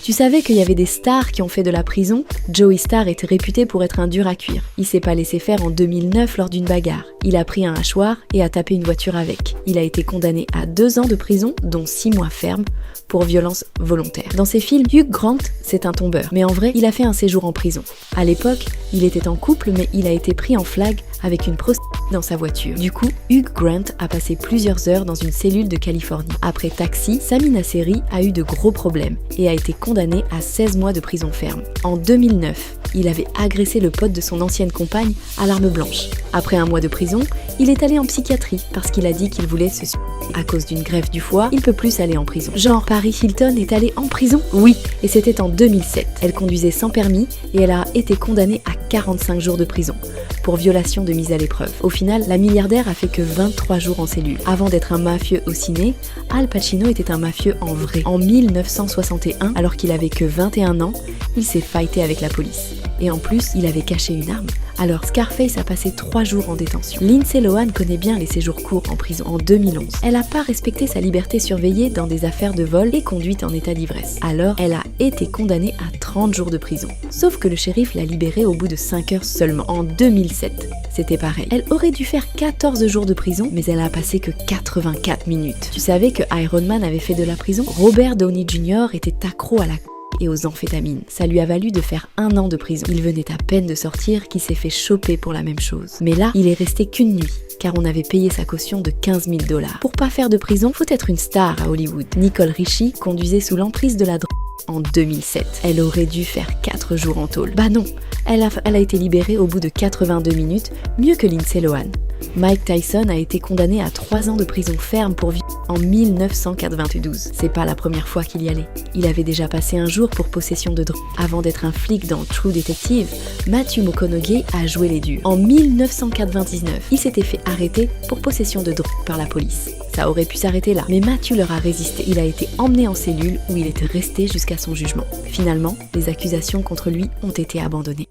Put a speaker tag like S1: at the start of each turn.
S1: Tu savais qu'il y avait des stars qui ont fait de la prison? Joey Starr était réputé pour être un dur à cuire. Il s'est pas laissé faire en 2009 lors d'une bagarre. Il a pris un hachoir et a tapé une voiture avec. Il a été condamné à 2 ans de prison, dont 6 mois ferme, pour violence volontaire. Dans ses films, Hugh Grant, c'est un tombeur. Mais en vrai, il a fait un séjour en prison. À l'époque, il était en couple, mais il a été pris en flag avec une prostituée dans sa voiture. Du coup, Hugh Grant a passé plusieurs heures dans une cellule de Californie. Après Taxi, Sami Nasseri a eu de gros problèmes et a été condamné à 16 mois de prison ferme. En 2009, il avait agressé le pote de son ancienne compagne à l'arme blanche. Après 1 mois de prison, il est allé en psychiatrie parce qu'il a dit qu'il voulait se suicider. À cause d'une greffe du foie, il peut plus aller en prison. Genre, Paris Hilton est allée en prison? Oui, et c'était en 2007. Elle conduisait sans permis et elle a été condamnée à 45 jours de prison pour violation de mise à l'épreuve. Au final, la milliardaire a fait que 23 jours en cellule. Avant d'être un mafieux au ciné, Al Pacino était un mafieux en vrai. En 1961, alors qu'il avait que 21 ans, il s'est fighté avec la police. Et en plus, il avait caché une arme. Alors Scarface a passé 3 jours en détention. Lindsay Lohan connaît bien les séjours courts en prison. En 2011, elle n'a pas respecté sa liberté surveillée dans des affaires de vol et conduite en état d'ivresse. Alors, elle a été condamnée à 30 jours de prison. Sauf que le shérif l'a libérée au bout de 5 heures seulement. En 2007, c'était pareil. Elle aurait dû faire 14 jours de prison, mais elle a passé que 84 minutes. Tu savais que Iron Man avait fait de la prison? Robert Downey Jr. était accro à la et aux amphétamines. Ça lui a valu de faire 1 an de prison. Il venait à peine de sortir qu'il s'est fait choper pour la même chose. Mais là, il est resté qu'une nuit, car on avait payé sa caution de 15 000 $. Pour pas faire de prison, faut être une star à Hollywood. Nicole Richie conduisait sous l'emprise de la drogue en 2007. Elle aurait dû faire 4 jours en tôle. Bah non, elle a été libérée au bout de 82 minutes, mieux que Lindsay Lohan. Mike Tyson a été condamné à 3 ans de prison ferme pour viol en 1992. C'est pas la première fois qu'il y allait. Il avait déjà passé 1 jour pour possession de drogue. Avant d'être un flic dans True Detective, Matthew McConaughey a joué les durs. En 1999, il s'était fait arrêter pour possession de drogue par la police. Ça aurait pu s'arrêter là, mais Matthew leur a résisté. Il a été emmené en cellule où il était resté jusqu'à son jugement. Finalement, les accusations contre lui ont été abandonnées.